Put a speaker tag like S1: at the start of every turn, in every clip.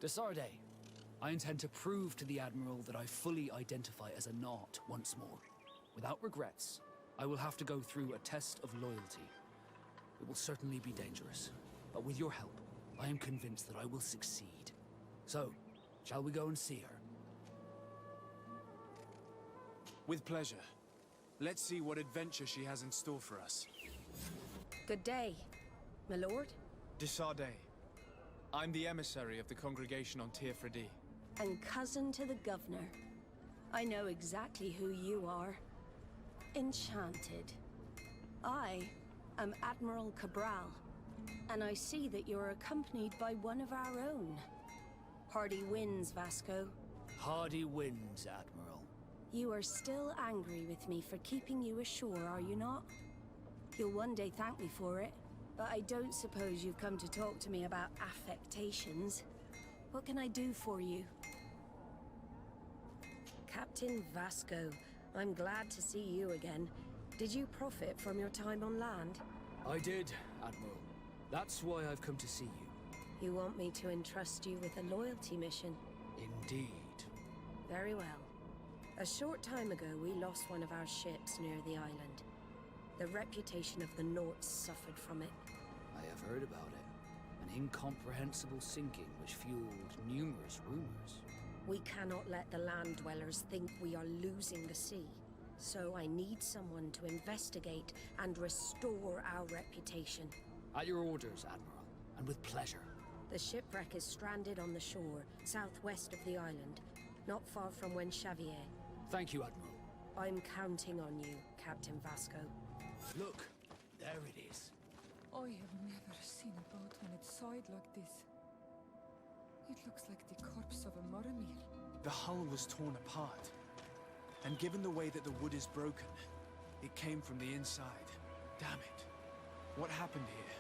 S1: Desarde, I intend to prove to the Admiral that I fully identify as a Naut once more. Without regrets, I will have to go through a test of loyalty. It will certainly be dangerous, but with your help, I am convinced that I will succeed. So, shall we go and see her?
S2: With pleasure. Let's see what adventure she has in store for us.
S3: Good day, my lord.
S2: Desarde. I'm the emissary of the congregation on Tirfredi.
S3: And cousin to the governor. I know exactly who you are. Enchanted. I am Admiral Cabral, and I see that you're accompanied by one of our own. Hardy winds, Vasco.
S1: Hardy winds, Admiral.
S3: You are still angry with me for keeping you ashore, are you not? You'll one day thank me for it, but I don't suppose you've come to talk to me about affectations. What can I do for you? Captain Vasco, I'm glad to see you again. Did you profit from your time on land?
S1: I did, Admiral. That's why I've come to see you.
S3: You want me to entrust you with a loyalty mission?
S1: Indeed.
S3: Very well. A short time ago, we lost one of our ships near the island. The reputation of the Norts suffered from it.
S1: I have heard about it. An incomprehensible sinking which fueled numerous rumors.
S3: We cannot let the land dwellers think we are losing the sea. So I need someone to investigate and restore our reputation.
S1: At your orders, Admiral, and with pleasure.
S3: The shipwreck is stranded on the shore, southwest of the island, not far from Xavier.
S1: Thank you, Admiral.
S3: I'm counting on you, Captain Vasco.
S1: Look, there it is.
S4: I have never seen a boat on its side like this. It looks like the corpse of a mermaid.
S2: The hull was torn apart. And given the way that the wood is broken, it came from the inside. Damn it. What happened here?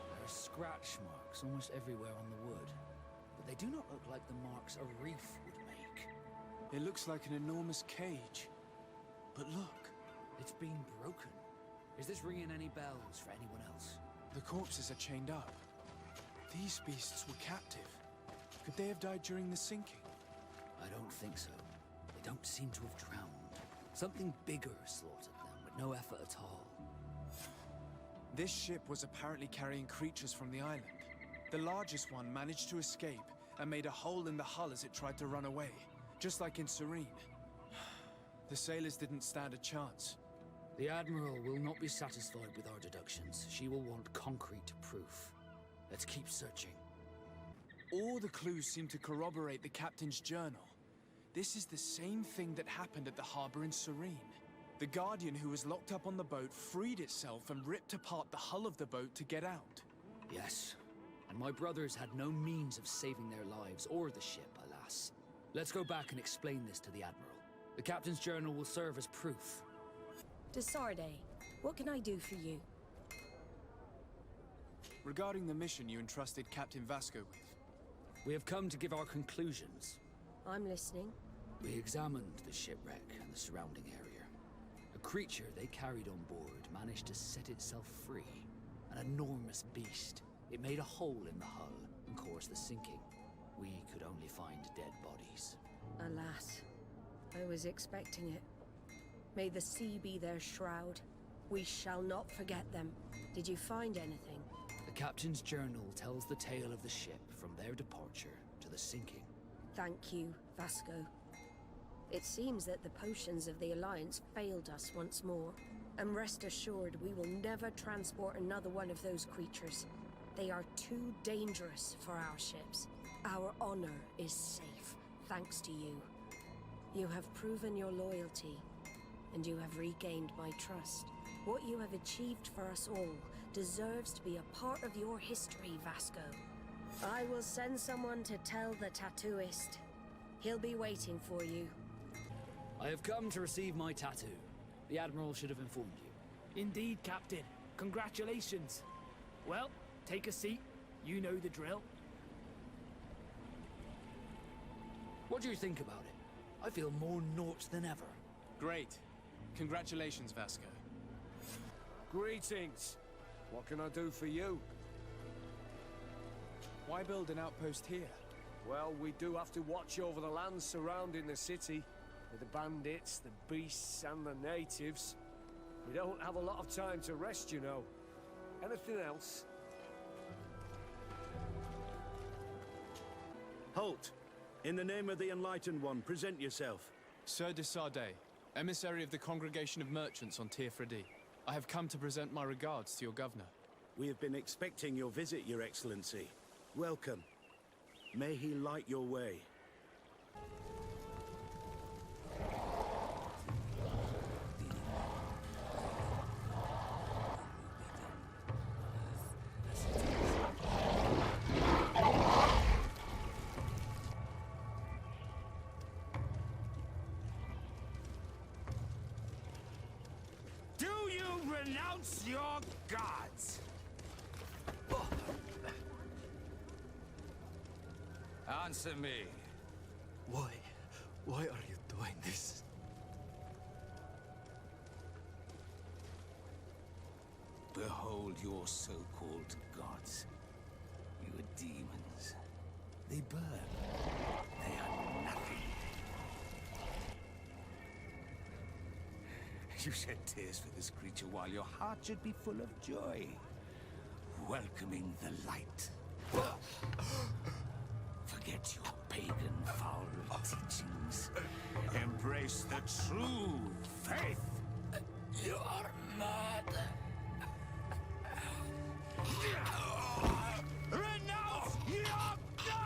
S1: There are scratch marks almost everywhere on the wood. But they do not look like the marks a reef would make.
S2: It looks like an enormous cage. But look.
S1: It's been broken. Is this ringing any bells for anyone else?
S2: The corpses are chained up. These beasts were captive. Could they have died during the sinking?
S1: I don't think so. They don't seem to have drowned. Something bigger slaughtered them with no effort at all.
S2: This ship was apparently carrying creatures from the island. The largest one managed to escape and made a hole in the hull as it tried to run away, just like in Serene. The sailors didn't stand a chance.
S1: The Admiral will not be satisfied with our deductions. She will want concrete proof. Let's keep searching.
S2: All the clues seem to corroborate the captain's journal. This is the same thing that happened at the harbor in Serene. The Guardian who was locked up on the boat freed itself and ripped apart the hull of the boat to get out.
S1: Yes, and my brothers had no means of saving their lives or the ship, alas. Let's go back and explain this to the Admiral. The captain's journal will serve as proof.
S3: Desarde, what can I do for you?
S2: Regarding the mission you entrusted Captain Vasco with.
S1: We have come to give our conclusions.
S3: I'm listening.
S1: We examined the shipwreck and the surrounding area. A creature they carried on board managed to set itself free. An enormous beast. It made a hole in the hull and caused the sinking. We could only find dead bodies.
S3: Alas, I was expecting it. May the sea be their shroud. We shall not forget them. Did you find anything?
S1: The captain's journal tells the tale of the ship from their departure to the sinking.
S3: Thank you, Vasco. It seems that the potions of the Alliance failed us once more. And rest assured, we will never transport another one of those creatures. They are too dangerous for our ships. Our honor is safe, thanks to you. You have proven your loyalty, and you have regained my trust. What you have achieved for us all deserves to be a part of your history, Vasco. I will send someone to tell the tattooist. He'll be waiting for you.
S1: I have come to receive my tattoo. The Admiral should have informed you.
S5: Indeed, Captain. Congratulations. Well, take a seat. You know the drill.
S1: What do you think about it? I feel more Nort than ever.
S2: Great. Congratulations, Vasco.
S6: Greetings. What can I do for you?
S2: Why build an outpost here?
S6: Well, we do have to watch over the lands surrounding the city, with the bandits, the beasts, and the natives. We don't have a lot of time to rest, you know. Anything else?
S7: Halt! In the name of the Enlightened One, present yourself.
S2: Sir de Sardet, emissary of the Congregation of Merchants on Tirfredi. I have come to present my regards to your governor.
S7: We have been expecting your visit, Your Excellency. Welcome. May he light your way.
S6: Do you renounce your gods?
S8: Answer me.
S9: Why? Why are you doing this?
S8: Behold your so-called gods. You are demons. They burn. They are nothing. You shed tears for this creature while your heart should be full of joy. Welcoming the light. Forget your pagan foul teachings. Embrace the true faith.
S9: You are mad.
S8: Renounce your gods!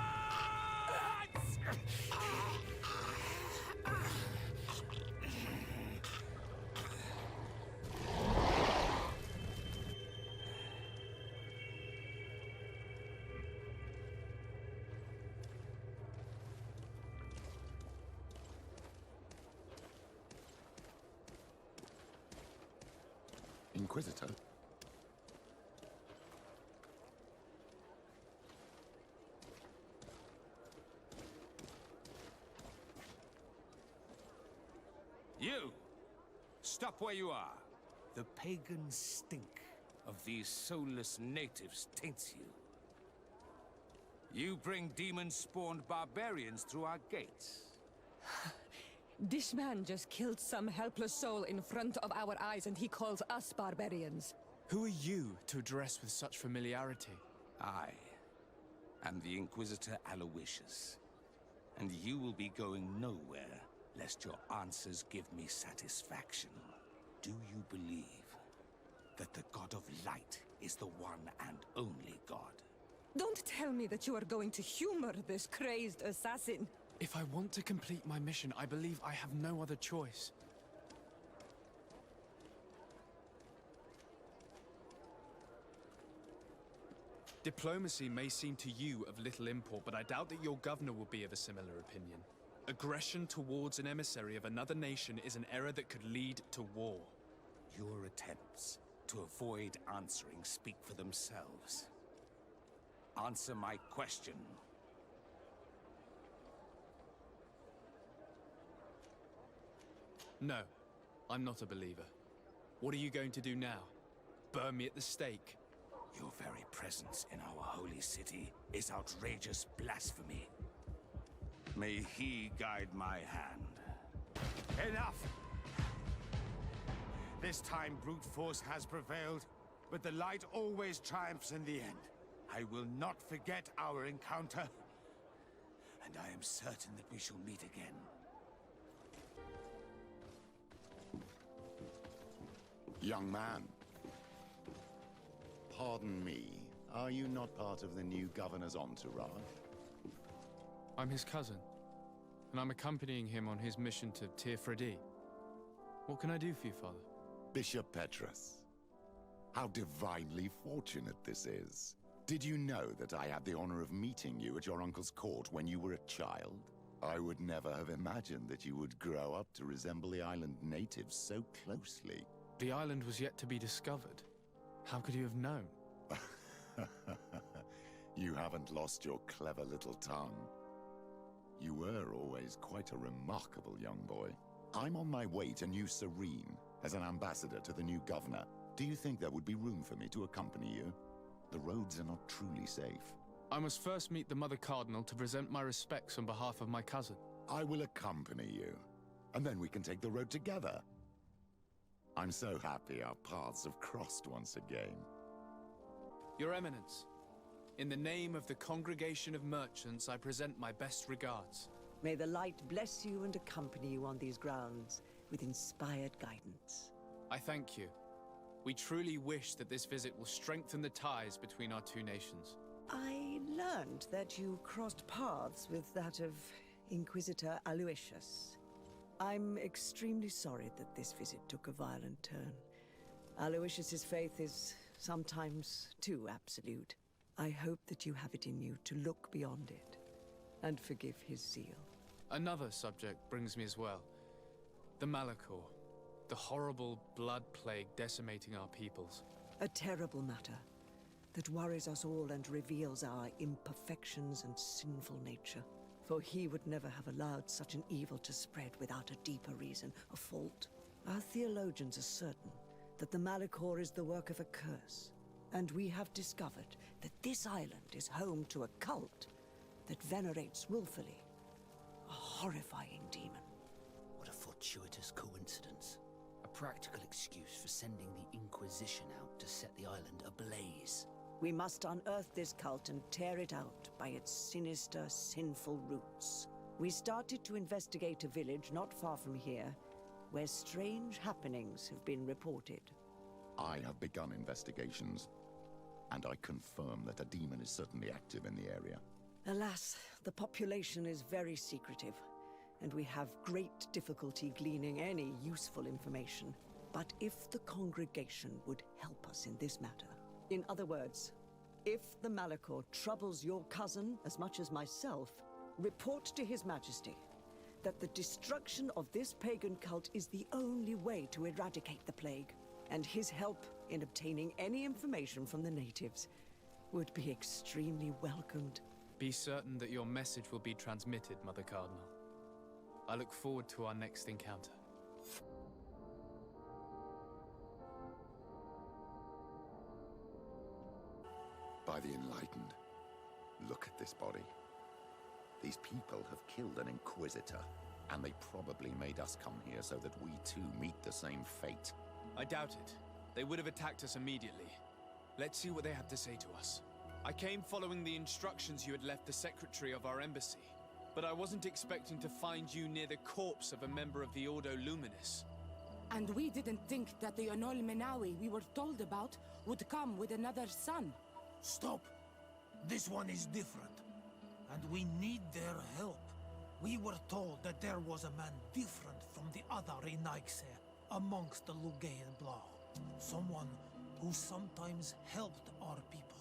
S10: Inquisitor?
S8: You! Stop where you are. The pagan stink of these soulless natives taints you. You bring demon-spawned barbarians through our gates.
S4: This man just killed some helpless soul in front of our eyes, and he calls us barbarians.
S2: Who are you to address with such familiarity?
S8: I am the Inquisitor Aloysius, and you will be going nowhere lest your answers give me satisfaction. Do you believe that the God of Light is the one and only God?
S4: Don't tell me that you are going to humor this crazed assassin.
S2: If I want to complete my mission, I believe I have no other choice. Diplomacy may seem to you of little import, but I doubt that your governor will be of a similar opinion. Aggression towards an emissary of another nation is an error that could lead to war.
S8: Your attempts to avoid answering speak for themselves. Answer my question.
S2: No, I'm not a believer. What are you going to do now? Burn me at the stake?
S8: Your very presence in our holy city is outrageous blasphemy. May he guide my hand. Enough! This time brute force has prevailed, but the light always triumphs in the end. I will not forget our encounter, and I am certain that we shall meet again.
S10: Young man. Pardon me, are you not part of the new governor's entourage?
S2: I'm his cousin, and I'm accompanying him on his mission to Tirfredi. What can I do for you, Father?
S10: Bishop Petrus. How divinely fortunate this is. Did you know that I had the honor of meeting you at your uncle's court when you were a child? I would never have imagined that you would grow up to resemble the island natives so closely.
S2: The island was yet to be discovered. How could you have known?
S10: You haven't lost your clever little tongue. You were always quite a remarkable young boy. I'm on my way to New Serene as an ambassador to the new governor. Do you think there would be room for me to accompany you? The roads are not truly safe.
S2: I must first meet the Mother Cardinal to present my respects on behalf of my cousin.
S10: I will accompany you, and then we can take the road together. I'm so happy our paths have crossed once again.
S2: Your Eminence, in the name of the Congregation of Merchants, I present my best regards.
S11: May the light bless you and accompany you on these grounds with inspired guidance.
S2: I thank you. We truly wish that this visit will strengthen the ties between our two nations.
S11: I learned that you crossed paths with that of Inquisitor Aloysius. I'm extremely sorry that this visit took a violent turn. Aloysius's faith is sometimes too absolute. I hope that you have it in you to look beyond it and forgive his zeal.
S2: Another subject brings me as well. The Malachor. The horrible blood plague decimating our peoples.
S11: A terrible matter that worries us all and reveals our imperfections and sinful nature. For he would never have allowed such an evil to spread without a deeper reason, a fault. Our theologians are certain that the Malachor is the work of a curse, and we have discovered that this island is home to a cult that venerates willfully a horrifying demon.
S1: What a fortuitous coincidence. A practical excuse for sending the Inquisition out to set the island ablaze.
S11: We must unearth this cult and tear it out by its sinister, sinful roots. We started to investigate a village not far from here, where strange happenings have been reported.
S10: I have begun investigations, and I confirm that a demon is certainly active in the area.
S11: Alas, the population is very secretive, and we have great difficulty gleaning any useful information. But if the congregation would help us in this matter, in other words, if the Malachor troubles your cousin as much as myself, report to His Majesty that the destruction of this pagan cult is the only way to eradicate the plague, and his help in obtaining any information from the natives would be extremely welcomed.
S2: Be certain that your message will be transmitted, Mother Cardinal. I look forward to our next encounter.
S10: By the Enlightened, look at this body. These people have killed an Inquisitor, and they probably made us come here so that we too meet the same fate.
S2: I doubt it. They would have attacked us immediately. Let's see what they have to say to us. I came following the instructions you had left the Secretary of our embassy, but I wasn't expecting to find you near the corpse of a member of the Ordo Luminis.
S12: And we didn't think that the Anol Menawi we were told about would come with another son.
S13: Stop! This one is different, and we need their help. We were told that there was a man different from the other Renaigse amongst the Lugayan Blau. Someone who sometimes helped our people.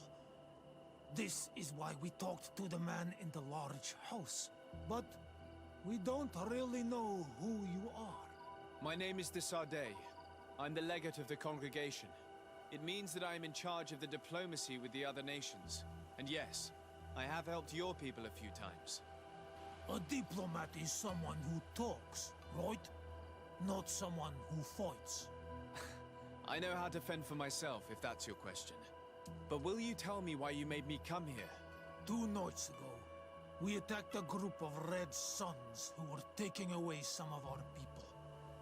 S13: This is why we talked to the man in the large house. But we don't really know who you are.
S2: My name is de Sardet. I'm the legate of the congregation. It means that I am in charge of the diplomacy with the other nations. And yes, I have helped your people a few times.
S13: A diplomat is someone who talks, right? Not someone who fights.
S2: I know how to fend for myself, if that's your question. But will you tell me why you made me come here?
S13: 2 nights ago, we attacked a group of Red Suns who were taking away some of our people.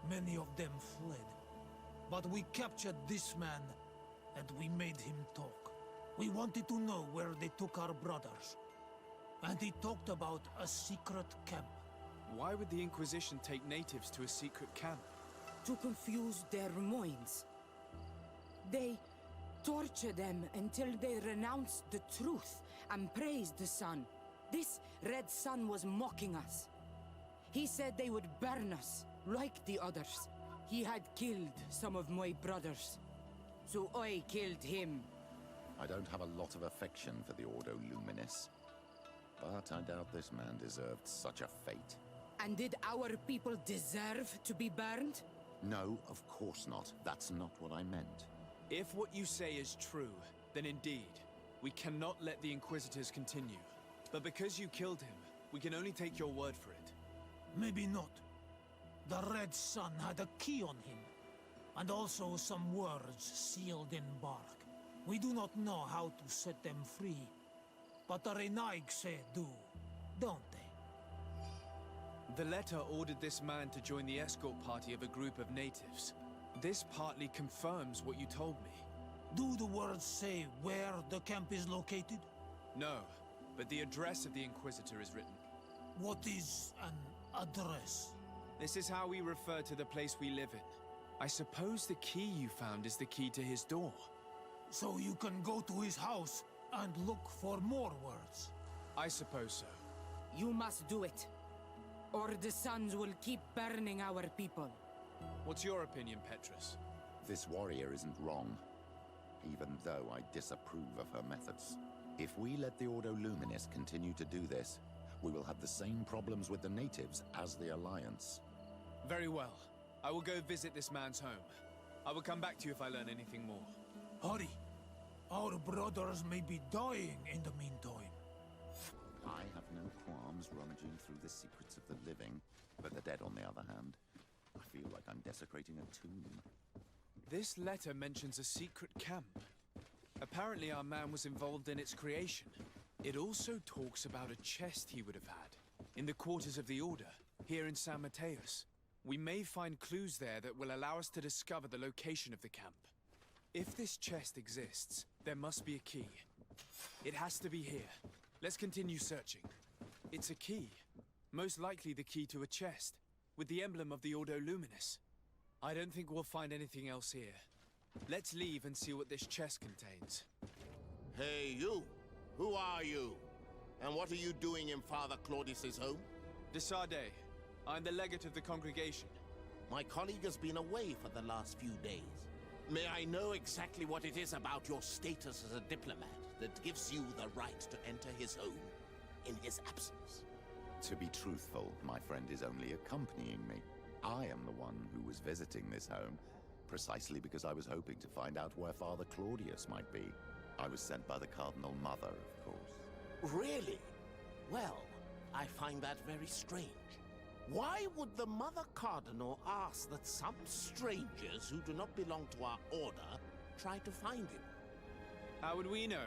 S13: Many of them fled. But we captured this man, and we made him talk. We wanted to know where they took our brothers. And he talked about a secret camp.
S2: Why would the Inquisition take natives to a secret camp?
S12: To confuse their minds. They torture them until they renounce the truth and praise the sun. This Red Sun was mocking us. He said they would burn us, like the others. He had killed some of my brothers, so I killed him.
S10: I don't have a lot of affection for the Ordo Luminis, but I doubt this man deserved such a fate.
S12: And did our people deserve to be burned?
S10: No, of course not. That's not what I meant.
S2: If what you say is true, then indeed, we cannot let the Inquisitors continue. But because you killed him, we can only take your word for it.
S13: Maybe not. The Red Sun had a key on him, and also some words sealed in bark. We do not know how to set them free, but the Renaigse do, don't they?
S2: The letter ordered this man to join the escort party of a group of natives. This partly confirms what you told me.
S13: Do the words say where the camp is located?
S2: No, but the address of the Inquisitor is written.
S13: What is an address?
S2: This is how we refer to the place we live in. I suppose the key you found is the key to his door.
S13: So you can go to his house and look for more words?
S2: I suppose so.
S12: You must do it, or the suns will keep burning our people.
S2: What's your opinion, Petrus?
S10: This warrior isn't wrong, even though I disapprove of her methods. If we let the Ordo Luminis continue to do this, we will have the same problems with the natives as the Alliance.
S2: Very well. I will go visit this man's home. I will come back to you if I learn anything more.
S13: Hurry! Our brothers may be dying in the meantime.
S10: I have no qualms rummaging through the secrets of the living, but the dead, on the other hand, I feel like I'm desecrating a tomb.
S2: This letter mentions a secret camp. Apparently our man was involved in its creation. It also talks about a chest he would have had, in the quarters of the Order, here in San Mateus. We may find clues there that will allow us to discover the location of the camp. If this chest exists, there must be a key. It has to be here. Let's continue searching. It's a key. Most likely the key to a chest, with the emblem of the Ordo Luminis. I don't think we'll find anything else here. Let's leave and see what this chest contains.
S14: Hey, you! Who are you? And what are you doing in Father Claudius's home?
S2: De Sardet. I'm the legate of the congregation.
S14: My colleague has been away for the last few days. May I know exactly what it is about your status as a diplomat that gives you the right to enter his home in his absence?
S10: To be truthful, my friend is only accompanying me. I am the one who was visiting this home, precisely because I was hoping to find out where Father Claudius might be. I was sent by the Cardinal Mother, of course.
S14: Really? Well, I find that very strange. Why would the Mother Cardinal ask that some strangers who do not belong to our order try to find him?
S2: How would we know?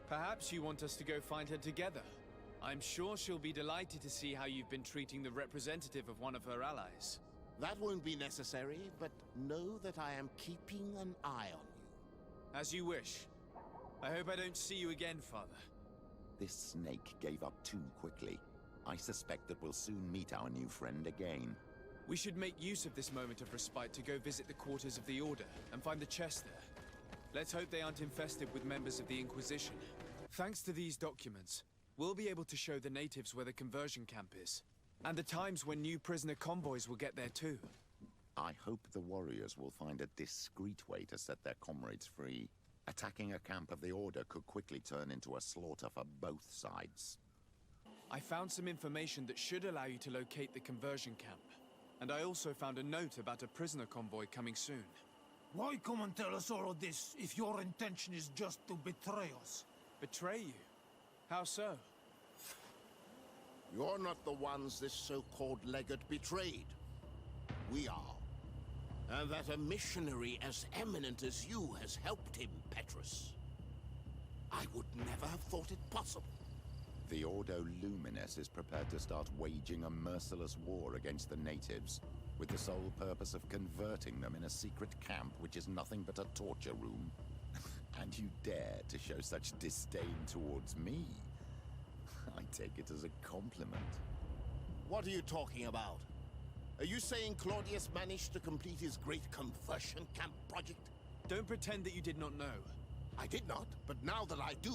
S2: Perhaps you want us to go find her together. I'm sure she'll be delighted to see how you've been treating the representative of one of her allies.
S14: That won't be necessary, but know that I am keeping an eye on you.
S2: As you wish. I hope I don't see you again, Father.
S10: This snake gave up too quickly. I suspect that we'll soon meet our new friend again.
S2: We should make use of this moment of respite to go visit the quarters of the Order and find the chest there. Let's hope they aren't infested with members of the Inquisition. Thanks to these documents, we'll be able to show the natives where the conversion camp is, and the times when new prisoner convoys will get there too.
S10: I hope the warriors will find a discreet way to set their comrades free. Attacking a camp of the Order could quickly turn into a slaughter for both sides.
S2: I found some information that should allow you to locate the conversion camp. And I also found a note about a prisoner convoy coming soon.
S13: Why come and tell us all of this if your intention is just to betray us?
S2: Betray you? How so?
S14: You're not the ones this so-called legate betrayed. We are. And that a missionary as eminent as you has helped him, Petrus. I would never have thought it possible.
S10: The Ordo Luminis is prepared to start waging a merciless war against the natives, with the sole purpose of converting them in a secret camp which is nothing but a torture room. And you dare to show such disdain towards me? I take it as a compliment.
S14: What are you talking about? Are you saying Claudius managed to complete his great conversion camp project?
S2: Don't pretend that you did not know.
S14: I did not, but now that I do,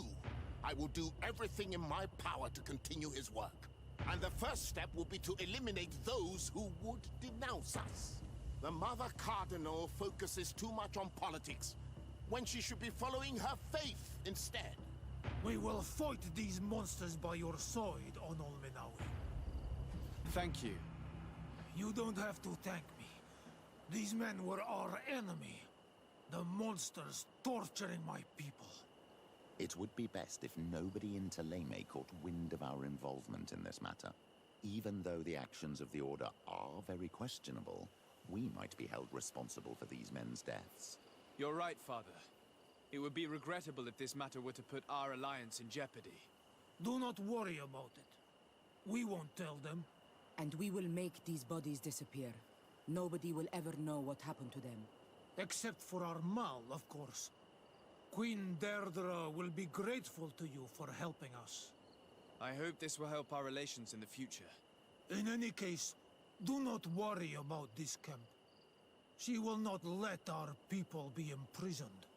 S14: I will do everything in my power to continue his work. And the first step will be to eliminate those who would denounce us. The Mother Cardinal focuses too much on politics, when she should be following her faith instead.
S13: We will fight these monsters by your side, Onol Menawi.
S2: Thank you.
S13: You don't have to thank me. These men were our enemy. The monsters torturing my people.
S10: It would be best if nobody in Teleme caught wind of our involvement in this matter. Even though the actions of the Order are very questionable, we might be held responsible for these men's deaths.
S2: You're right, Father. It would be regrettable if this matter were to put our alliance in jeopardy.
S13: Do not worry about it. We won't tell them.
S12: And we will make these bodies disappear. Nobody will ever know what happened to them.
S13: Except for our Mal, of course. Queen Deirdre will be grateful to you for helping us.
S2: I hope this will help our relations in the future.
S13: In any case, do not worry about this camp. She will not let our people be imprisoned.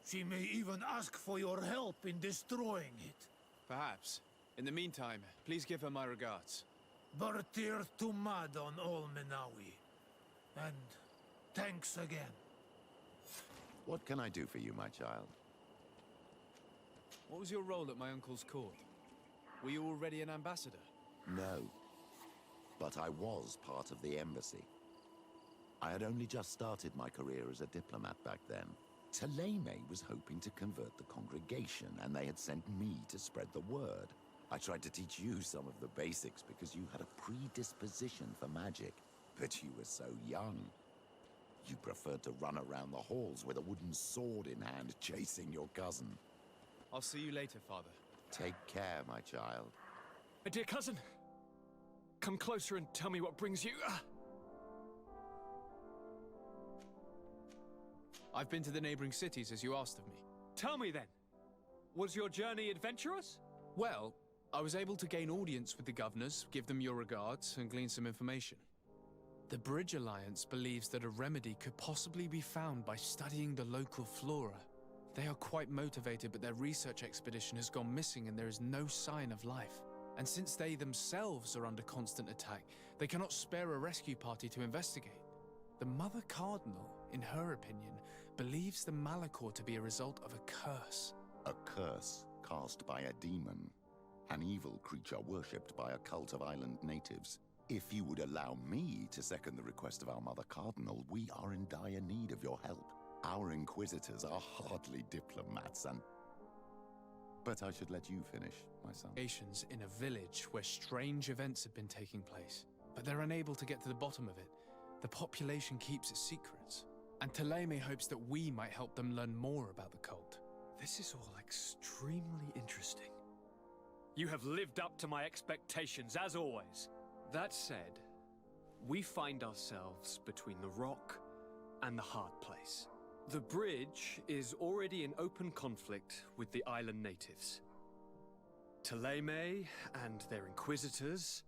S13: She may even ask for your help in destroying it.
S2: Perhaps. In the meantime, please give her my regards.
S13: Bertir Tumad on Ol Menawi. And thanks again.
S10: What can I do for you, my child?
S2: What was your role at my uncle's court? Were you already an ambassador?
S10: No. But I was part of the embassy. I had only just started my career as a diplomat back then. Thélème was hoping to convert the congregation, and they had sent me to spread the word. I tried to teach you some of the basics because you had a predisposition for magic. But you were so young. You preferred to run around the halls with a wooden sword in hand, chasing your cousin.
S2: I'll see you later, Father.
S10: Take care, my child.
S5: My dear cousin, come closer and tell me what brings you.
S2: I've been to the neighboring cities as you asked of me.
S5: Tell me then, was your journey adventurous?
S2: Well, I was able to gain audience with the governors, give them your regards, and glean some information. The Bridge Alliance believes that a remedy could possibly be found by studying the local flora. They are quite motivated, but their research expedition has gone missing and there is no sign of life. And since they themselves are under constant attack, they cannot spare a rescue party to investigate. The Mother Cardinal, in her opinion, believes the Malachor to be a result of a curse.
S10: A curse cast by a demon. An evil creature worshipped by a cult of island natives. If you would allow me to second the request of our Mother Cardinal, we are in dire need of your help. Our Inquisitors are hardly diplomats and... But I should let you finish, my son.
S2: In a village where strange events have been taking place, but they're unable to get to the bottom of it. The population keeps its secrets, and Thélème hopes that we might help them learn more about the cult.
S5: This is all extremely interesting. You have lived up to my expectations, as always. That said, we find ourselves between the rock and the hard place. The bridge is already in open conflict with the island natives. Thélème and their inquisitors...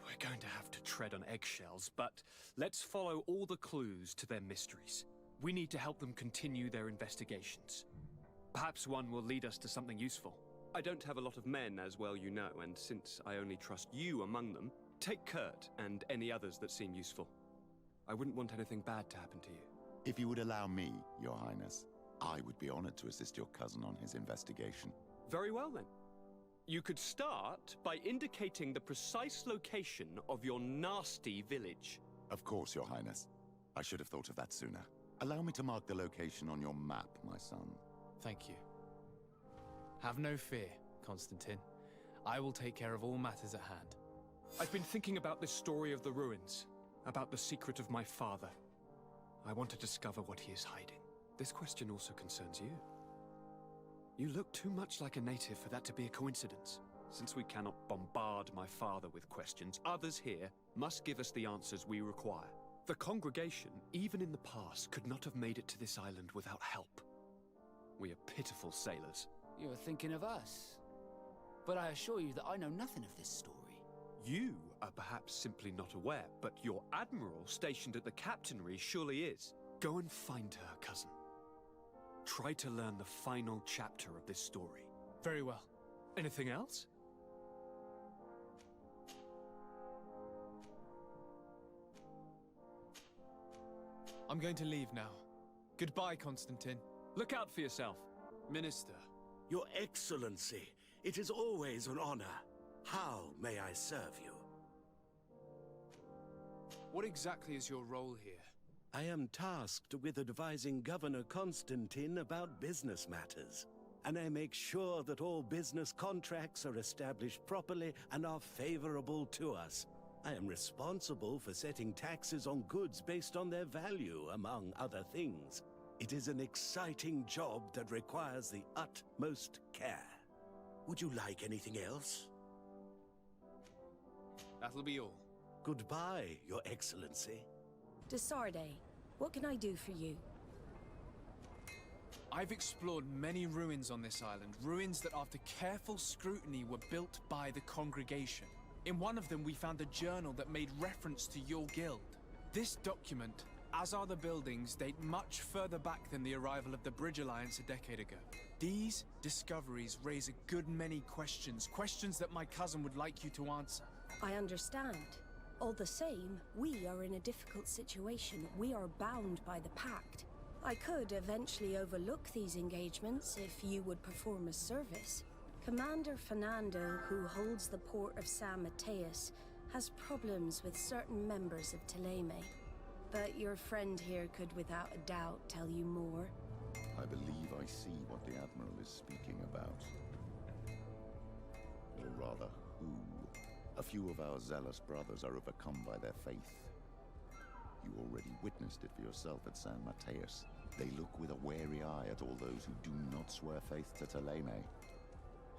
S5: We're going to have to tread on eggshells, but let's follow all the clues to their mysteries. We need to help them continue their investigations. Perhaps one will lead us to something useful. I don't have a lot of men, as well you know, and since I only trust you among them, take Kurt and any others that seem useful. I wouldn't want anything bad to happen to you.
S10: If you would allow me, Your Highness, I would be honored to assist your cousin on his investigation.
S5: Very well, then. You could start by indicating the precise location of your nasty village.
S10: Of course, Your Highness. I should have thought of that sooner. Allow me to mark the location on your map, my son.
S2: Thank you. Have no fear, Constantine. I will take care of all matters at hand.
S5: I've been thinking about this story of the ruins, about the secret of my father. I want to discover what he is hiding. This question also concerns you. You look too much like a native for that to be a coincidence. Since we cannot bombard my father with questions, others here must give us the answers we require. The congregation, even in the past, could not have made it to this island without help. We are pitiful sailors.
S1: You're thinking of us. But I assure you that I know nothing of this story.
S5: You are perhaps simply not aware, but your admiral stationed at the captainry surely is. Go and find her, cousin. Try to learn the final chapter of this story.
S2: Very well.
S5: Anything else?
S2: I'm going to leave now. Goodbye, Constantine.
S5: Look out for yourself.
S2: Minister.
S7: Your Excellency, it is always an honor. How may I serve you?
S2: What exactly is your role here?
S7: I am tasked with advising Governor Constantine about business matters, and I make sure that all business contracts are established properly and are favorable to us. I am responsible for setting taxes on goods based on their value, among other things. It is an exciting job that requires the utmost care. Would you like anything else?
S2: That'll be all.
S7: Goodbye, Your Excellency.
S3: Desarde, what can I do for you?
S2: I've explored many ruins on this island, ruins that after careful scrutiny were built by the congregation. In one of them we found a journal that made reference to your guild. This document, as are the buildings, date much further back than the arrival of the Bridge Alliance a decade ago. These discoveries raise a good many questions, questions that my cousin would like you to answer.
S3: I understand. All the same, we are in a difficult situation. We are bound by the Pact. I could eventually overlook these engagements if you would perform a service. Commander Fernando, who holds the port of San Mateus, has problems with certain members of Teleme. But your friend here could without a doubt tell you more.
S10: I believe I see what the Admiral is speaking about. Or rather, who. A few of our zealous brothers are overcome by their faith. You already witnessed it for yourself at San Mateus. They look with a wary eye at all those who do not swear faith to Teleme,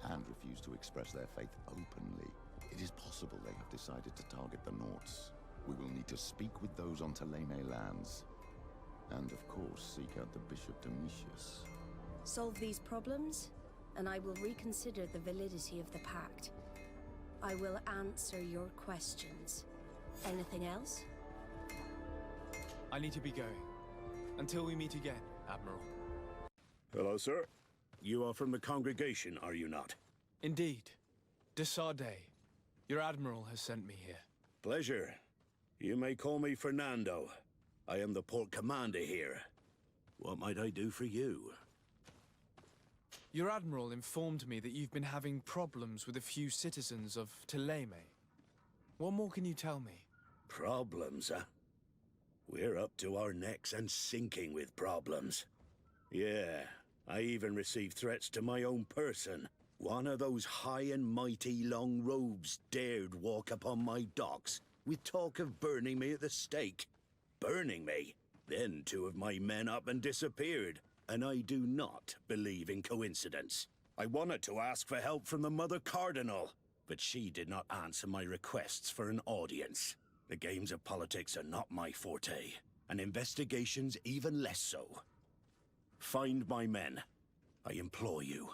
S10: and refuse to express their faith openly. It is possible they have decided to target the Norts. We will need to speak with those on Teleme lands, and of course seek out the Bishop Domitius.
S3: Solve these problems, and I will reconsider the validity of the Pact. I will answer your questions. Anything else?
S2: I need to be going. Until we meet again, Admiral.
S7: Hello, sir. You are from the congregation, are you not?
S2: Indeed. Desarde. Your Admiral has sent me here.
S7: Pleasure. You may call me Fernando. I am the port commander here. What might I do for you?
S2: Your Admiral informed me that you've been having problems with a few citizens of Teleme. What more can you tell me?
S7: Problems, huh? We're up to our necks and sinking with problems. Yeah, I even received threats to my own person. One of those high and mighty long robes dared walk upon my docks with talk of burning me at the stake. Burning me? Then two of my men up and disappeared. And I do not believe in coincidence. I wanted to ask for help from the Mother Cardinal, but she did not answer my requests for an audience. The games of politics are not my forte, and investigations even less so. Find my men. I implore you.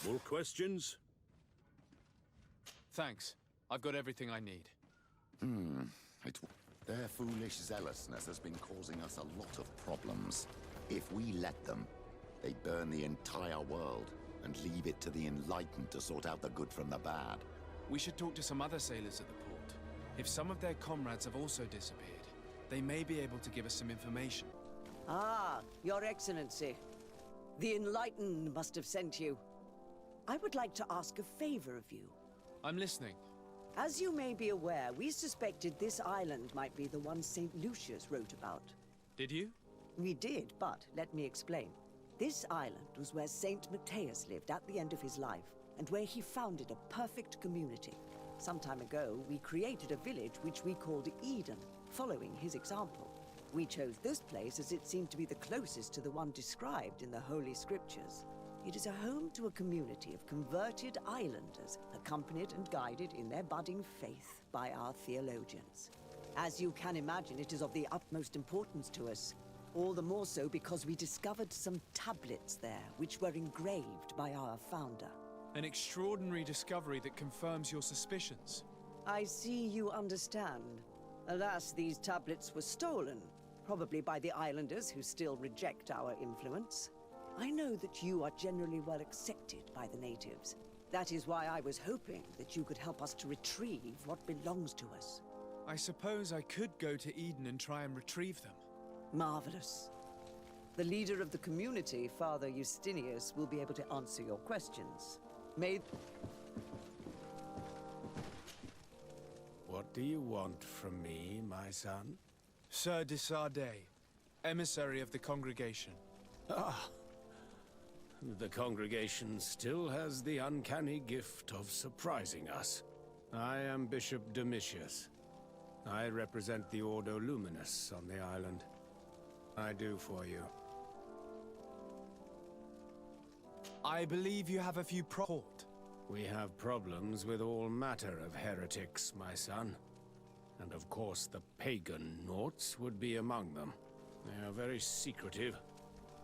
S7: More questions?
S2: Thanks. I've got everything I need.
S10: Their foolish zealousness has been causing us a lot of problems. If we let them, they burn the entire world and leave it to the enlightened to sort out the good from the bad.
S2: We should talk to some other sailors at the port. If some of their comrades have also disappeared, they may be able to give us some information.
S11: Ah, Your Excellency. The enlightened must have sent you. I would like to ask a favor of you.
S2: I'm listening.
S11: As you may be aware, we suspected this island might be the one St. Lucius wrote about.
S2: Did you?
S11: We did, but let me explain. This island was where St. Mateus lived at the end of his life, and where he founded a perfect community. Some time ago, we created a village which we called Eden, following his example. We chose this place as it seemed to be the closest to the one described in the Holy Scriptures. It is a home to a community of converted islanders, accompanied and guided in their budding faith by our theologians. As you can imagine, it is of the utmost importance to us. All the more so because we discovered some tablets there, which were engraved by our founder.
S2: An extraordinary discovery that confirms your suspicions.
S11: I see you understand. Alas, these tablets were stolen, probably by the islanders who still reject our influence. I know that you are generally well accepted by the natives. That is why I was hoping that you could help us to retrieve what belongs to us.
S2: I suppose I could go to Eden and try and retrieve them.
S11: Marvelous. The leader of the community, Father Justinius, will be able to answer your questions.
S15: What do you want from me, my son?
S2: Sir Desarde, emissary of the congregation.
S15: Ah. The congregation still has the uncanny gift of surprising us. I am Bishop Domitius. I represent the Ordo Luminous on the island. I do for you.
S2: I believe you have a few port.
S15: We have problems with all matter of heretics, my son. And of course the pagan Nauts would be among them. They are very secretive,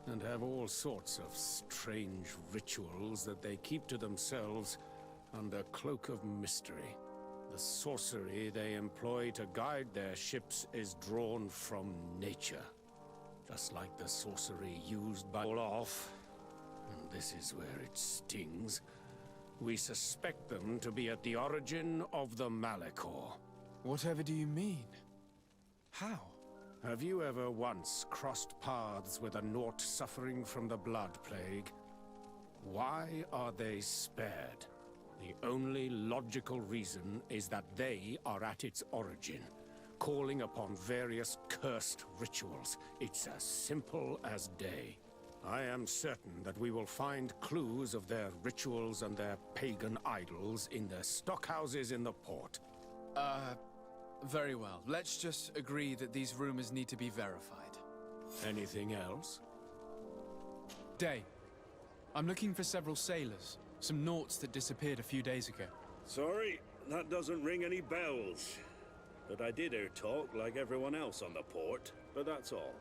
S15: and have all sorts of strange rituals that they keep to themselves under cloak of mystery. The sorcery they employ to guide their ships is drawn from nature, just like the sorcery used by Olaf. And this is where it stings. We suspect them to be at the origin of the Malachor.
S2: Whatever do you mean? How?
S15: Have you ever once crossed paths with a Naut suffering from the Blood Plague? Why are they spared? The only logical reason is that they are at its origin, calling upon various cursed rituals. It's as simple as day. I am certain that we will find clues of their rituals and their pagan idols in their stockhouses in the port.
S2: Very well. Let's just agree that these rumors need to be verified.
S15: Anything else?
S2: Day. I'm looking for several sailors. Some Nauts that disappeared a few days ago.
S7: Sorry, that doesn't ring any bells. But I did hear talk like everyone else on the port, but that's all.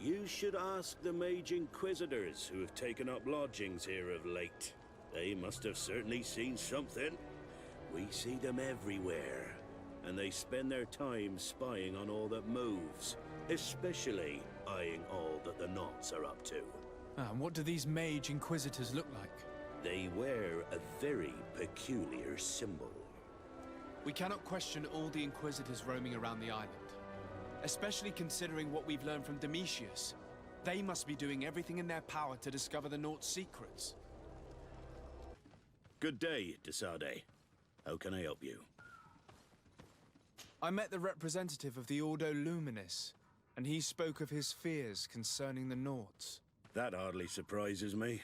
S7: You should ask the Mage Inquisitors who have taken up lodgings here of late. They must have certainly seen something. We see them everywhere, and they spend their time spying on all that moves, especially eyeing all that the Nauts are up to.
S2: And what do these Mage Inquisitors look like?
S7: They wear a very peculiar symbol.
S2: We cannot question all the Inquisitors roaming around the island. Especially considering what we've learned from Domitius. They must be doing everything in their power to discover the Naut's secrets.
S7: Good day, Desade. How can I help you?
S2: I met the representative of the Ordo Luminis, and he spoke of his fears concerning the Nauts.
S7: That hardly surprises me.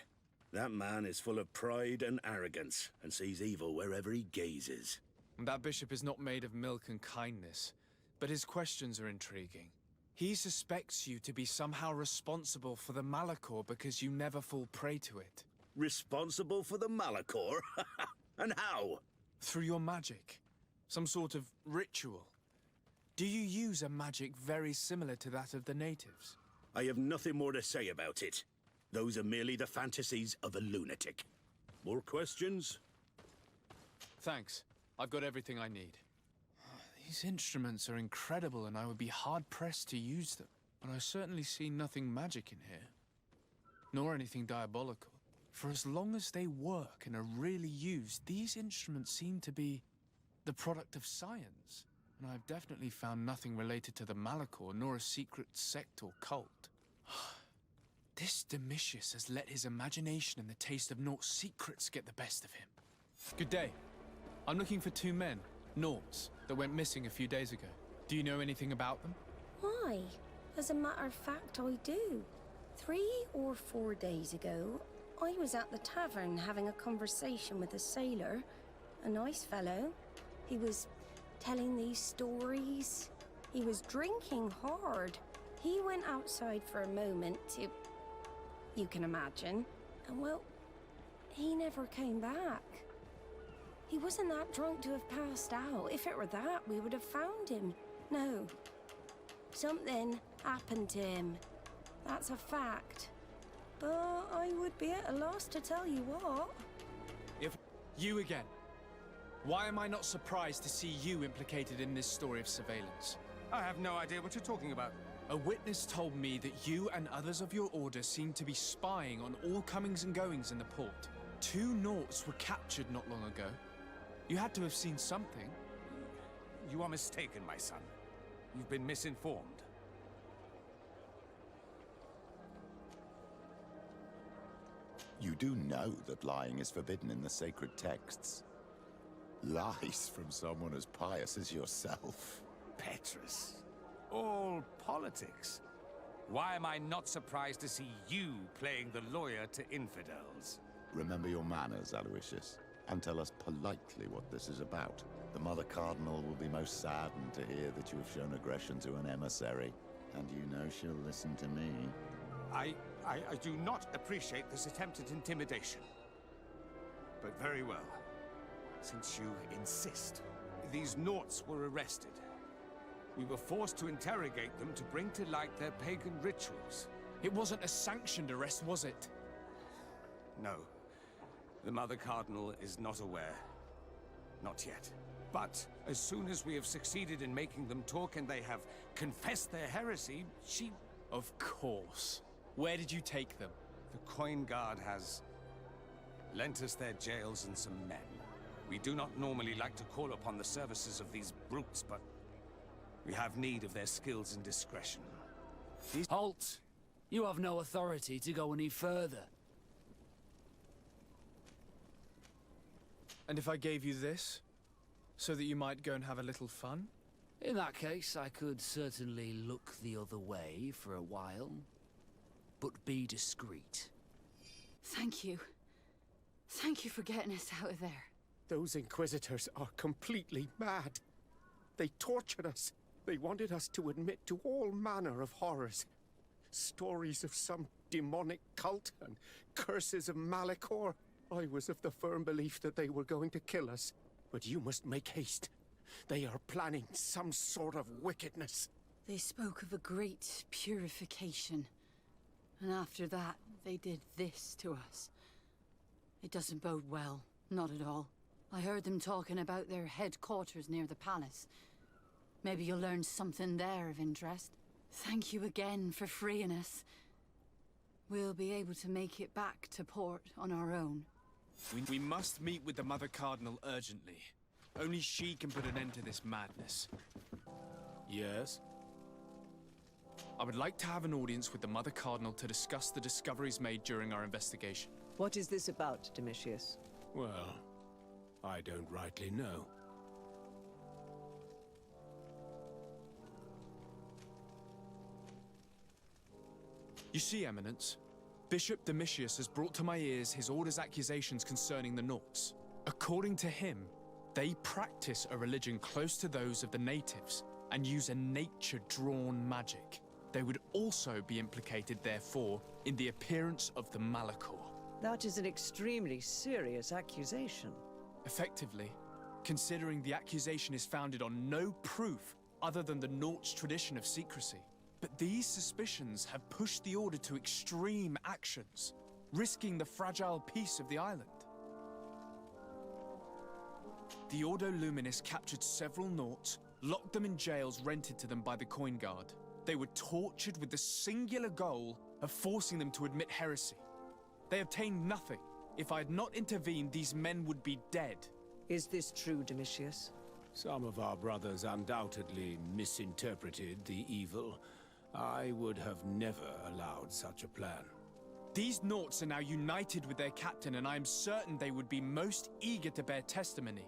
S7: That man is full of pride and arrogance, and sees evil wherever he gazes.
S2: And that bishop is not made of milk and kindness, but his questions are intriguing. He suspects you to be somehow responsible for the Malachor because you never fall prey to it.
S7: Responsible for the Malachor? And how?
S2: Through your magic. Some sort of ritual. Do you use a magic very similar to that of the natives?
S7: I have nothing more to say about it. Those are merely the fantasies of a lunatic. More questions?
S2: Thanks. I've got everything I need. These instruments are incredible, and I would be hard-pressed to use them. But I certainly see nothing magic in here. Nor anything diabolical. For as long as they work and are really used, these instruments seem to be the product of science. And I've definitely found nothing related to the Malachor, nor a secret sect or cult. This Domitius has let his imagination and the taste of Naut's secrets get the best of him. Good day. I'm looking for two men, Nauts, that went missing a few days ago. Do you know anything about them?
S3: Why? As a matter of fact, I do. 3 or 4 days ago, I was at the tavern having a conversation with a sailor. A nice fellow. He was telling these stories. He was drinking hard. He went outside for a moment to... you can imagine. And well, he never came back. He wasn't that drunk to have passed out. If it were that, we would have found him. No. Something happened to him. That's a fact. But I would be at a loss to tell you what.
S2: If you again. Why am I not surprised to see you implicated in this story of surveillance?
S8: I have no idea what you're talking about.
S2: A witness told me that you and others of your order seemed to be spying on all comings and goings in the port. 2 Nauts were captured not long ago. You had to have seen something.
S8: You are mistaken, my son. You've been misinformed.
S10: You do know that lying is forbidden in the sacred texts. Lies from someone as pious as yourself.
S8: Petrus. All politics. Why am I not surprised to see you playing the lawyer to infidels?
S10: Remember your manners, Aloysius, and tell us politely what this is about. The Mother Cardinal will be most saddened to hear that you have shown aggression to an emissary, and you know she'll listen to me.
S8: I do not appreciate this attempted intimidation. But very well. Since you insist. These Nauts were arrested. We were forced to interrogate them to bring to light their pagan rituals.
S2: It wasn't a sanctioned arrest, was it?
S8: No. The Mother Cardinal is not aware. Not yet. But as soon as we have succeeded in making them talk and they have confessed their heresy, she...
S2: Of course. Where did you take them?
S8: The Coin Guard has lent us their jails and some men. We do not normally like to call upon the services of these brutes, but we have need of their skills and discretion.
S1: Halt! You have no authority to go any further.
S2: And if I gave you this, so that you might go and have a little fun?
S1: In that case, I could certainly look the other way for a while. But be discreet.
S12: Thank you. Thank you for getting us out of there.
S5: Those Inquisitors are completely mad. They tortured us. They wanted us to admit to all manner of horrors. Stories of some demonic cult and curses of Malachor. I was of the firm belief that they were going to kill us. But you must make haste. They are planning some sort of wickedness.
S12: They spoke of a great purification. And after that, they did this to us. It doesn't bode well. Not at all. I heard them talking about their headquarters near the palace. Maybe you'll learn something there of interest. Thank you again for freeing us. We'll be able to make it back to port on our own.
S2: We must meet with the Mother Cardinal urgently. Only she can put an end to this madness.
S5: Yes?
S2: I would like to have an audience with the Mother Cardinal to discuss the discoveries made during our investigation.
S11: What is this about, Domitius?
S5: Well, I don't rightly know.
S2: You see, Eminence, Bishop Domitius has brought to my ears his order's accusations concerning the Nauts. According to him, they practice a religion close to those of the natives and use a nature-drawn magic. They would also be implicated, therefore, in the appearance of the Malachor.
S11: That is an extremely serious accusation.
S2: Effectively, considering the accusation is founded on no proof other than the Nauts' tradition of secrecy. But these suspicions have pushed the Order to extreme actions, risking the fragile peace of the island. The Ordo Luminis captured several Nauts, locked them in jails rented to them by the Coin Guard. They were tortured with the singular goal of forcing them to admit heresy. They obtained nothing. If I had not intervened, these men would be dead.
S11: Is this true, Domitius?
S5: Some of our brothers undoubtedly misinterpreted the evil. I would have never allowed such a plan.
S2: These Nauts are now united with their captain, and I am certain they would be most eager to bear testimony.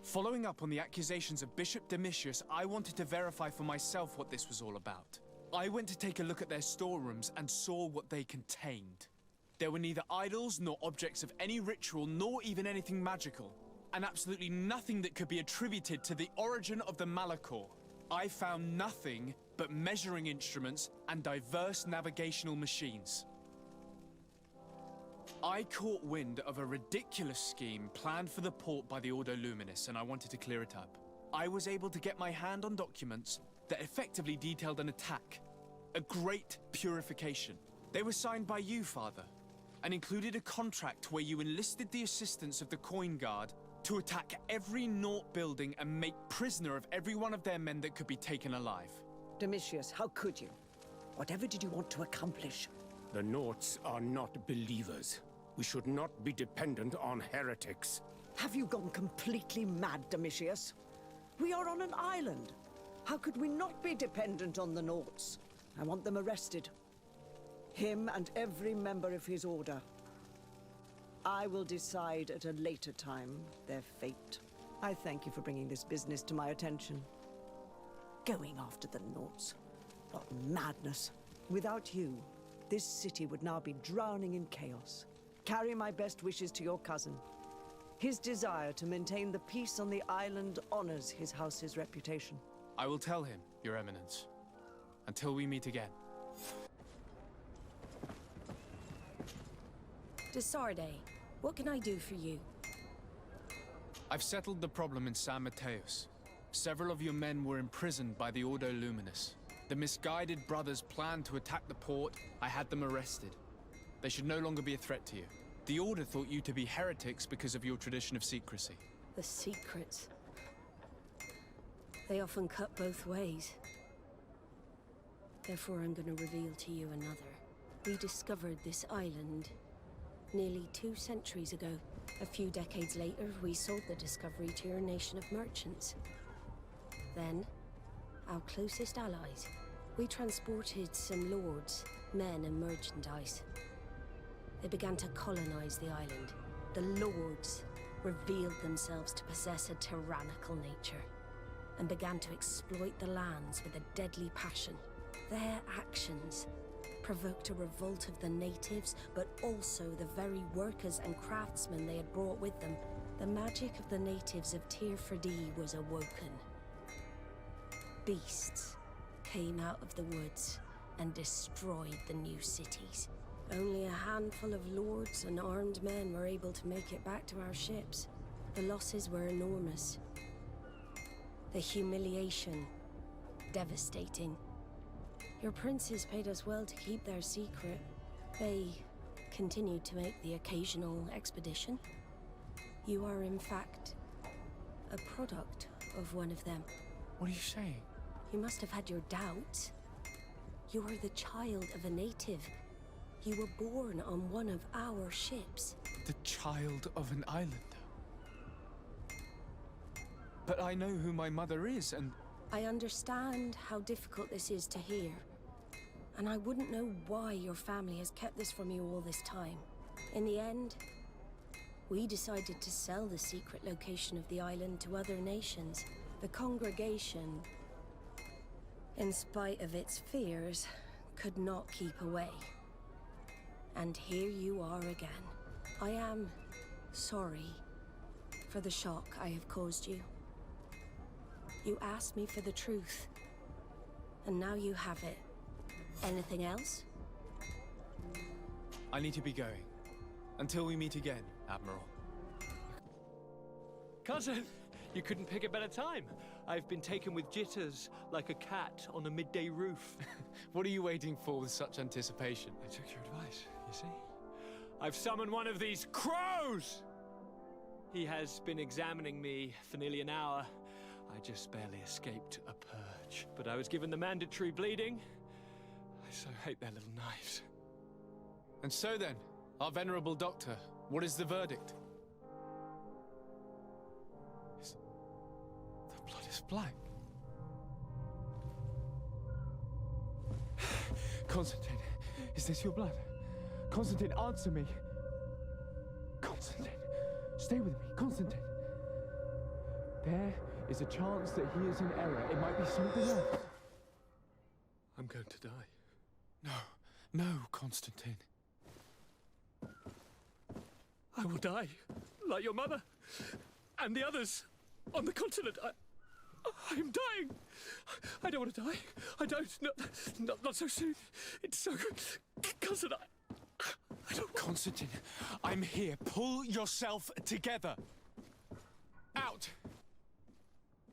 S2: Following up on the accusations of Bishop Domitius, I wanted to verify for myself what this was all about. I went to take a look at their storerooms and saw what they contained. There were neither idols nor objects of any ritual, nor even anything magical, and absolutely nothing that could be attributed to the origin of the Malachor. I found nothing but measuring instruments and diverse navigational machines. I caught wind of a ridiculous scheme planned for the port by the Ordo Luminis, and I wanted to clear it up. I was able to get my hand on documents that effectively detailed an attack. A great purification. They were signed by you, Father, and included a contract where you enlisted the assistance of the Coin Guard to attack every Naut building and make prisoner of every one of their men that could be taken alive.
S11: Domitius, how could you? Whatever did you want to accomplish?
S5: The Nauts are not believers. We should not be dependent on heretics.
S11: Have you gone completely mad, Domitius? We are on an island. How could we not be dependent on the Nauts? I want them arrested. Him and every member of his order. I will decide at a later time their fate. I thank you for bringing this business to my attention. Going after the Nauts. What madness. Without you, this city would now be drowning in chaos. Carry my best wishes to your cousin. His desire to maintain the peace on the island honors his house's reputation.
S2: I will tell him, Your Eminence. Until we meet again.
S3: Desarde, what can I do for you?
S2: I've settled the problem in San Mateos. Several of your men were imprisoned by the Ordo Luminous. The misguided brothers planned to attack the port. I had them arrested. They should no longer be a threat to you. The Order thought you to be heretics because of your tradition of secrecy.
S3: The secrets. They often cut both ways. Therefore, I'm going to reveal to you another. We discovered this island nearly 2 centuries ago. A few decades later, we sold the discovery to your nation of merchants. Then, our closest allies, we transported some lords, men and merchandise. They began to colonize the island. The lords revealed themselves to possess a tyrannical nature and began to exploit the lands with a deadly passion. Their actions provoked a revolt of the natives, but also the very workers and craftsmen they had brought with them. The magic of the natives of Tir Ferdee was awoken. Beasts came out of the woods and destroyed the new cities. Only a handful of lords and armed men were able to make it back to our ships. The losses were enormous. The humiliation, devastating. Your princes paid us well to keep their secret. They continued to make the occasional expedition. You are, in fact, a product of one of them.
S2: What are you saying?
S3: You must have had your doubts. You are the child of a native. You were born on one of our ships.
S2: The child of an islander? But I know who my mother is, and...
S3: I understand how difficult this is to hear. And I wouldn't know why your family has kept this from you all this time. In the end, we decided to sell the secret location of the island to other nations. The congregation, in spite of its fears, could not keep away. And here you are again. I am sorry for the shock I have caused you. You asked me for the truth, and now you have it. Anything else?
S2: I need to be going. Until we meet again, Admiral.
S5: Cousin, you couldn't pick a better time. I've been taken with jitters, like a cat on a midday roof.
S2: What are you waiting for with such anticipation?
S5: I took your advice, you see? I've summoned one of these crows! He has been examining me for nearly an hour. I just barely escaped a purge. But I was given the mandatory bleeding. I so hate their little knives.
S2: And so then, our venerable doctor, what is the verdict? The blood is black.
S16: Constantine, is this your blood? Constantine, answer me. Constantine, stay with me, Constantine. There is a chance that he is in error. It might be something else.
S5: I'm going to die.
S2: No, Constantine.
S5: I will die, like your mother, and the others on the continent. I am dying. I don't want to die. I don't. Not so soon. It's so... Cousin, I don't...
S2: Constantine, I'm here. Pull yourself together. Out.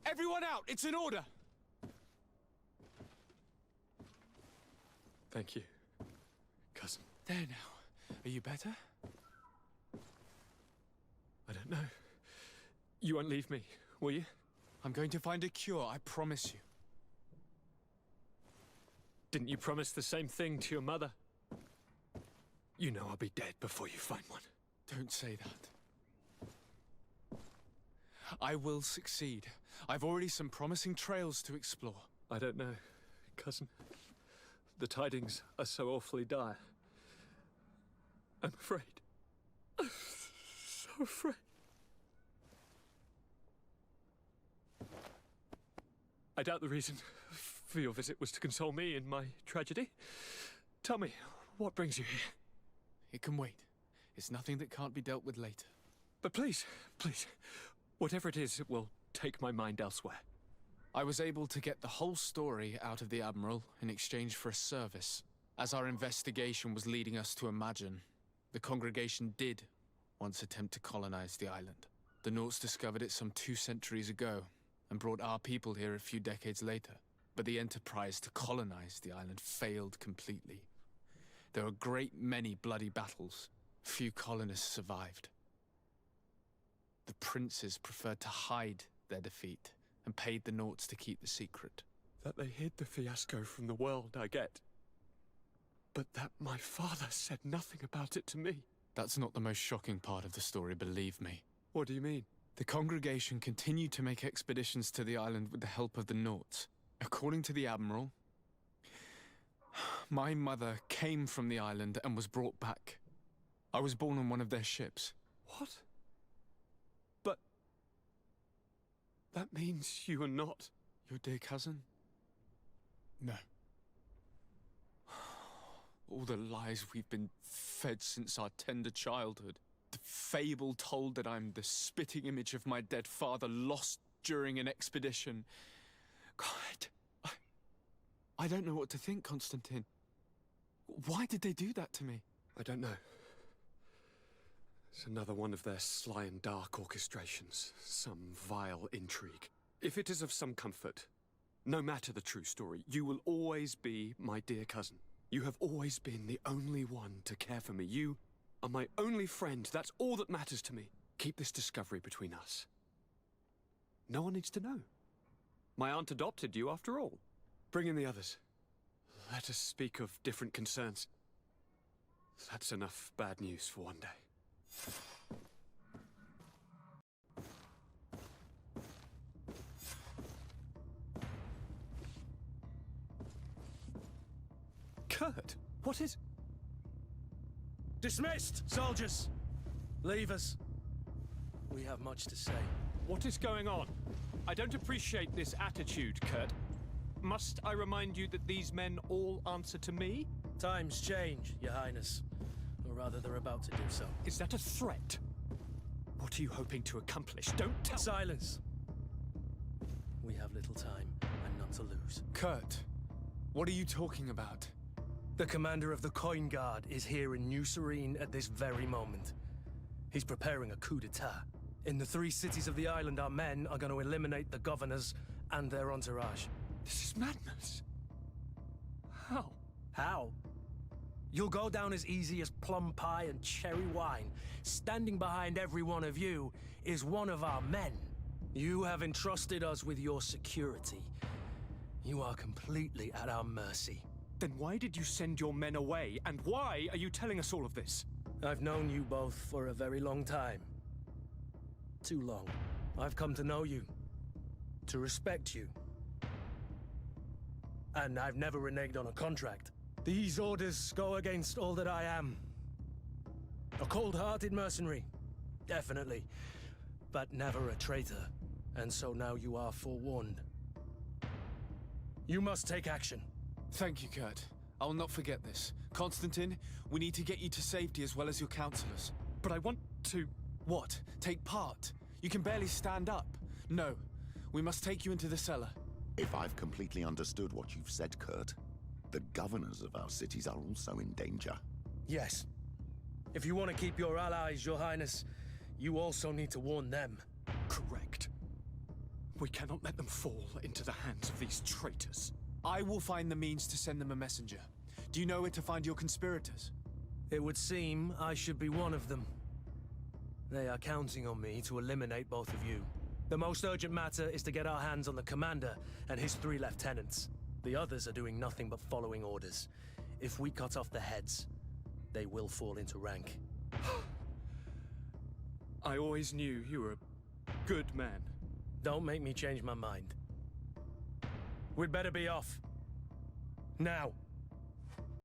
S2: Everyone out. It's an order.
S5: Thank you, cousin.
S2: There now. Are you better?
S5: I don't know. You won't leave me, will you?
S2: I'm going to find a cure, I promise you.
S5: Didn't you promise the same thing to your mother? You know I'll be dead before you find one.
S2: Don't say that. I will succeed. I've already some promising trails to explore.
S5: I don't know, cousin. The tidings are so awfully dire. I'm afraid. I'm so afraid. I doubt the reason for your visit was to console me in my tragedy. Tell me, what brings you here?
S2: It can wait. It's nothing that can't be dealt with later.
S5: But please, whatever it is, it will take my mind elsewhere.
S2: I was able to get the whole story out of the Admiral in exchange for a service. As our investigation was leading us to imagine, the congregation did once attempt to colonize the island.
S5: The Nauts discovered it some 2 centuries ago and brought our people here a few decades later. But the enterprise to colonize the island failed completely. There were a great many bloody battles. Few colonists survived. The princes preferred to hide their defeat and paid the Nauts to keep the secret.
S16: That they hid the fiasco from the world, I get. But that my father said nothing about it to me.
S5: That's not the most shocking part of the story, believe me.
S16: What do you mean?
S5: The congregation continued to make expeditions to the island with the help of the Nauts. According to the Admiral, my mother came from the island and was brought back. I was born on one of their ships.
S16: What? But... that means you are not...
S5: your dear cousin? No. All the lies we've been fed since our tender childhood. The fable told that I'm the spitting image of my dead father lost during an expedition. God, I don't know what to think, Constantine. Why did they do that to me?
S16: I don't know. It's another one of their sly and dark orchestrations. Some vile intrigue. If it is of some comfort, no matter the true story, you will always be my dear cousin. You have always been the only one to care for me. You are my only friend. That's all that matters to me. Keep this discovery between us. No one needs to know. My aunt adopted you after all. Bring in the others. Let us speak of different concerns. That's enough bad news for one day. Kurt, what is...
S17: Dismissed, soldiers! Leave us. We have much to say.
S5: What is going on? I don't appreciate this attitude, Kurt. Must I remind you that these men all answer to me?
S17: Times change, Your Highness. Or rather, they're about to do so.
S5: Is that a threat? What are you hoping to accomplish? Don't tell...
S17: Silence! We have little time, and none to lose.
S5: Kurt, what are you talking about?
S17: The commander of the Coin Guard is here in New Serene at this very moment. He's preparing a coup d'etat. In the 3 cities of the island, our men are going to eliminate the governors and their entourage.
S16: This is madness. How?
S17: How? You'll go down as easy as plum pie and cherry wine. Standing behind every one of you is one of our men. You have entrusted us with your security. You are completely at our mercy.
S5: Then why did you send your men away, and why are you telling us all of this?
S17: I've known you both for a very long time. Too long. I've come to know you. To respect you. And I've never reneged on a contract. These orders go against all that I am. A cold-hearted mercenary, definitely. But never a traitor. And so now you are forewarned. You must take action.
S5: Thank you, Kurt. I will not forget this. Constantine, we need to get you to safety as well as your counselors.
S16: But I want to...
S5: What? Take part? You can barely stand up. No. We must take you into the cellar.
S10: If I've completely understood what you've said, Kurt, the governors of our cities are also in danger.
S17: Yes. If you want to keep your allies, Your Highness, you also need to warn them.
S16: Correct. We cannot let them fall into the hands of these traitors.
S5: I will find the means to send them a messenger. Do you know where to find your conspirators?
S17: It would seem I should be one of them. They are counting on me to eliminate both of you. The most urgent matter is to get our hands on the commander and his 3 lieutenants. The others are doing nothing but following orders. If we cut off their heads, they will fall into rank.
S16: I always knew you were a good man.
S17: Don't make me change my mind. We'd better be off. Now.